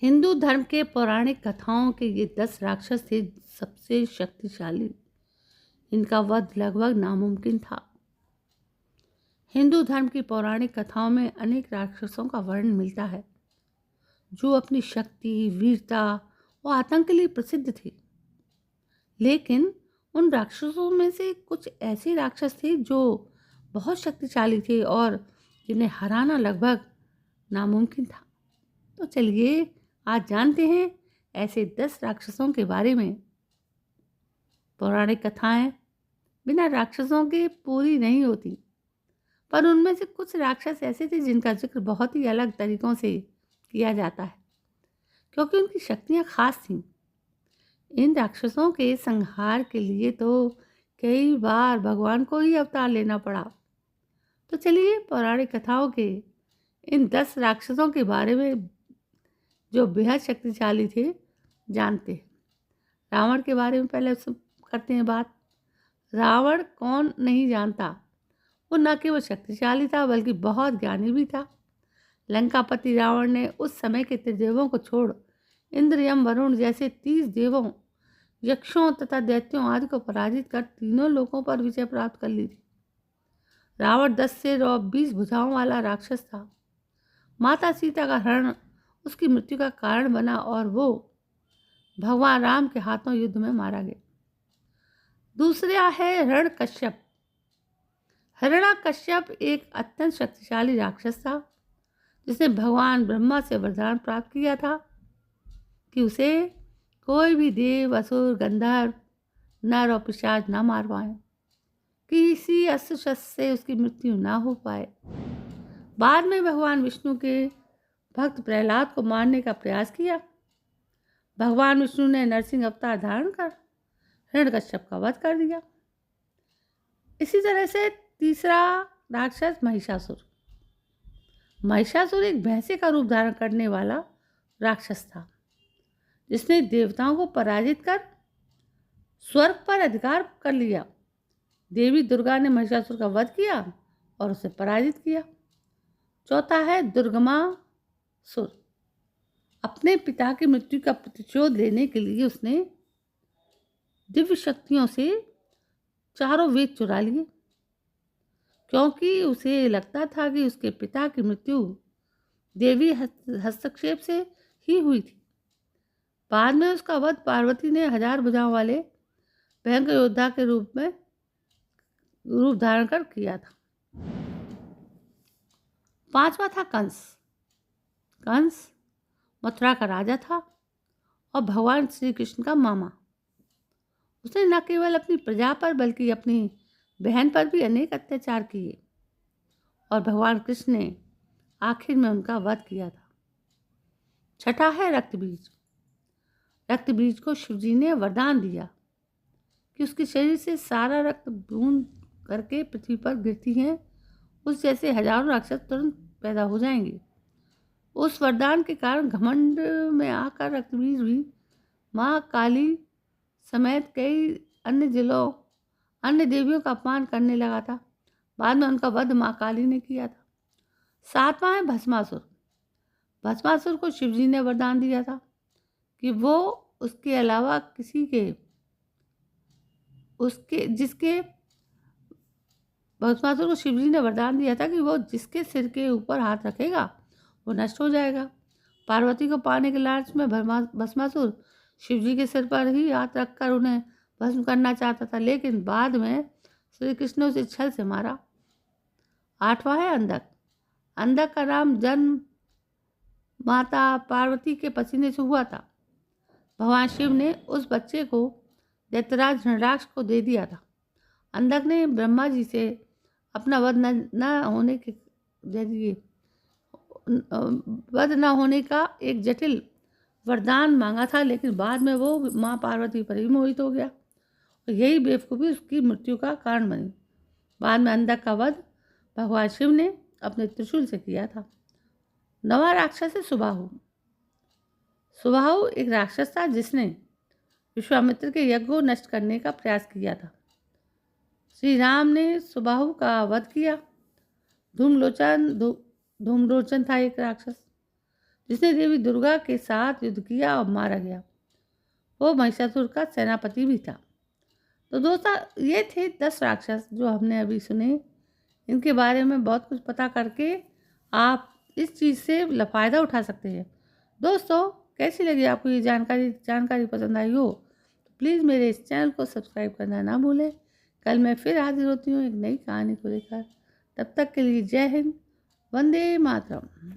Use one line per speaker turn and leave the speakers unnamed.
हिंदू धर्म के पौराणिक कथाओं के ये 10 राक्षस थे सबसे शक्तिशाली। इनका वध लगभग नामुमकिन था। हिंदू धर्म की पौराणिक कथाओं में अनेक राक्षसों का वर्णन मिलता है जो अपनी शक्ति, वीरता और आतंक के लिए प्रसिद्ध थे। लेकिन उन राक्षसों में से कुछ ऐसे राक्षस थे जो बहुत शक्तिशाली थे और जिन्हें हराना लगभग नामुमकिन था। तो चलिए आज जानते हैं ऐसे 10 राक्षसों के बारे में। पौराणिक कथाएं बिना राक्षसों के पूरी नहीं होती, पर उनमें से कुछ राक्षस ऐसे थे जिनका जिक्र बहुत ही अलग तरीकों से किया जाता है क्योंकि उनकी शक्तियां खास थीं। इन राक्षसों के संहार के लिए तो कई बार भगवान को ही अवतार लेना पड़ा। तो चलिए पौराणिक कथाओं के इन 10 राक्षसों के बारे में जो बेहद शक्तिशाली थे जानते हैं। रावण के बारे में पहले करते हैं बात। रावण कौन नहीं जानता, वो न केवल शक्तिशाली था बल्कि बहुत ज्ञानी भी था। लंकापति रावण ने उस समय के त्रिदेवों को छोड़ इंद्र, यम, वरुण जैसे 30 देवों, यक्षों तथा दैत्यों आदि को पराजित कर तीनों लोकों पर विजय प्राप्त कर ली थी। रावण 10 सिर और 20 भुजाओं वाला राक्षस था। माता सीता का हरण उसकी मृत्यु का कारण बना और वो भगवान राम के हाथों युद्ध में मारा गया। दूसरा है हिरण्यकश्यप। हिरण्यकश्यप एक अत्यंत शक्तिशाली राक्षस था जिसने भगवान ब्रह्मा से वरदान प्राप्त किया था कि उसे कोई भी देव, असुर, गंधर्व, नर और पिशाच ना मार पाए, किसी अस्त्र शस्त्र से उसकी मृत्यु ना हो पाए। बाद में भगवान विष्णु के भक्त प्रहलाद को मारने का प्रयास किया। भगवान विष्णु ने नरसिंह अवतार धारण कर हिरण्यकश्यप का वध कर दिया। इसी तरह से तीसरा राक्षस महिषासुर। महिषासुर एक भैंसे का रूप धारण करने वाला राक्षस था जिसने देवताओं को पराजित कर स्वर्ग पर अधिकार कर लिया। देवी दुर्गा ने महिषासुर का वध किया और उसे पराजित किया। चौथा है दुर्गमासुर। अपने पिता की मृत्यु का प्रतिशोध लेने के लिए उसने दिव्य शक्तियों से चारों वेद चुरा लिए क्योंकि उसे लगता था कि उसके पिता की मृत्यु देवी हस्तक्षेप से ही हुई थी। बाद में उसका वध पार्वती ने 1000 भुजाओं वाले भयंकर योद्धा के रूप धारण कर किया था। पांचवा था कंस। कंस मथुरा का राजा था और भगवान श्री कृष्ण का मामा। उसने न केवल अपनी प्रजा पर बल्कि अपनी बहन पर भी अनेक अत्याचार किए और भगवान कृष्ण ने आखिर में उनका वध किया था। छठा है रक्तबीज। रक्तबीज को शिवजी ने वरदान दिया कि उसके शरीर से सारा रक्त बूंद करके पृथ्वी पर गिरती हैं, उस जैसे हजारों राक्षस तुरंत पैदा हो जाएंगे। उस वरदान के कारण घमंड में आकर रक्तबीज भी माँ काली समेत कई अन्य देवियों का अपमान करने लगा था। बाद में उनका वध माँ काली ने किया था। सातवां है भस्मासुर। भस्मासुर को शिवजी ने वरदान दिया था कि वो उसके अलावा भस्मासुर को शिवजी ने वरदान दिया था कि वो जिसके सिर के ऊपर हाथ रखेगा वो नष्ट हो जाएगा। पार्वती को पाने के लालच में भस्मासुर शिवजी के सिर पर ही हाथ रखकर उन्हें भस्म करना चाहता था, लेकिन बाद में श्री कृष्ण ने उसे छल से मारा। आठवां है अंधक। अंधक का नाम जन्म माता पार्वती के पसीने से हुआ था। भगवान शिव ने उस बच्चे को दैत्यराज हिरण्याक्ष को दे दिया था। अंधक ने ब्रह्मा जी से अपना वध न होने का एक जटिल वरदान मांगा था, लेकिन बाद में वो माँ पार्वती पर ही मोहित हो गया और यही बेवकूफ़ी उसकी मृत्यु का कारण बनी। बाद में अंधक का वध भगवान शिव ने अपने त्रिशूल से किया था। नवा राक्षस है सुबाहु। सुबाहु एक राक्षस था जिसने विश्वामित्र के यज्ञ को नष्ट करने का प्रयास किया था। श्री राम ने सुबाहु का वध किया। धूम्रलोचन था एक राक्षस। जिसने देवी दुर्गा के साथ युद्ध किया और मारा गया। वो महिषासुर का सेनापति भी था। तो दोस्तों, ये थे 10 राक्षस जो हमने अभी सुने। इनके बारे में बहुत कुछ पता करके आप इस चीज़ से फ़ायदा उठा सकते हैं। दोस्तों, कैसी लगी आपको ये जानकारी पसंद आई हो तो प्लीज़ मेरे इस चैनल को सब्सक्राइब करना ना भूलें। कल मैं फिर हाजिर होती हूँ एक नई कहानी को लेकर। तब तक के लिए जय हिंद, वंदे मातरम।